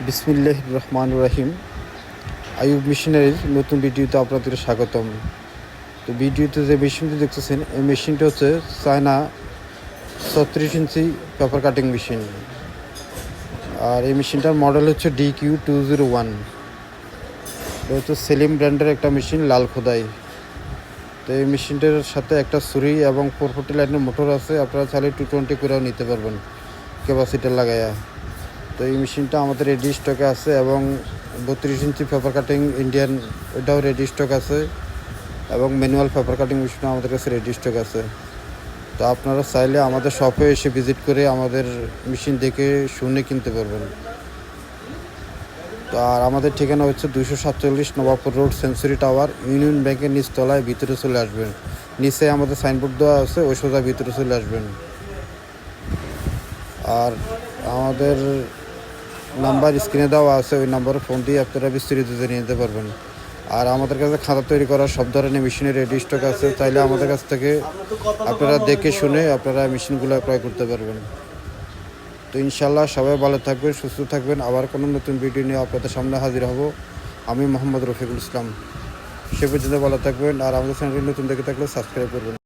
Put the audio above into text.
বিসমিল্লাহির রহমানির রহিম। আইয়ুব মেশিনারির নতুন ভিডিওতে আপনাদের স্বাগতম। তো ভিডিওতে যে মেশিনটি দেখতেছেন, এই মেশিনটা হচ্ছে চায়না 36 ইঞ্চি পেপার কাটিং মেশিন। আর এই মেশিনটার মডেল হচ্ছে DQ201। এটা হচ্ছে সেলিম ব্র্যান্ডের একটা মেশিন, লাল খোদাই। তো এই মেশিনটার সাথে একটা ছুরি এবং 440 লাইনের মোটর আছে। আপনারা চাইলে 220 করেও নিতে পারবেন ক্যাপাসিটার লাগাইয়া। তো এই মেশিনটা আমাদের রেডি স্টকে আছে এবং 32 ইঞ্চি পেপার কাটিং ইন্ডিয়ান, ওইটাও রেডি স্টক আছে এবং ম্যানুয়াল পেপার কাটিং মেশিনও আমাদের কাছে রেডি স্টক আছে। তো আপনারা চাইলে আমাদের শপে এসে ভিজিট করে আমাদের মেশিন দেখে শুনে কিনতে পারবেন। তো আর আমাদের ঠিকানা হচ্ছে 247 Nawabpur road, century tower, union ব্যাংকের নিচতলায়। ভিতরে চলে আসবেন, নিচে আমাদের সাইনবোর্ড দেওয়া আছে, ওই সোজা ভিতরে চলে আসবেন। আর আমাদের নাম্বার স্ক্রিনে দেওয়া আছে, ওই নাম্বারে ফোন দিয়ে আপনারা বিস্তারিত জেনে নিতে পারবেন। আর আমাদের কাছে খাতা তৈরি করার সব ধরনের মেশিনের রেডি স্টক আছে। চাইলে আমাদের কাছ থেকে আপনারা দেখে শুনে আপনারা মেশিনগুলো ক্রয় করতে পারবেন। তো ইনশাল্লাহ সবাই ভালো থাকবেন, সুস্থ থাকবেন। আবার কোনো নতুন ভিডিও নিয়ে আপনাদের সামনে হাজির হব। আমি মোহাম্মদ রফিকুল ইসলাম। সে পর্যন্ত ভালো থাকবেন। আর আমাদের চ্যানেলটি নতুন দেখে থাকলে সাবস্ক্রাইব করবেন।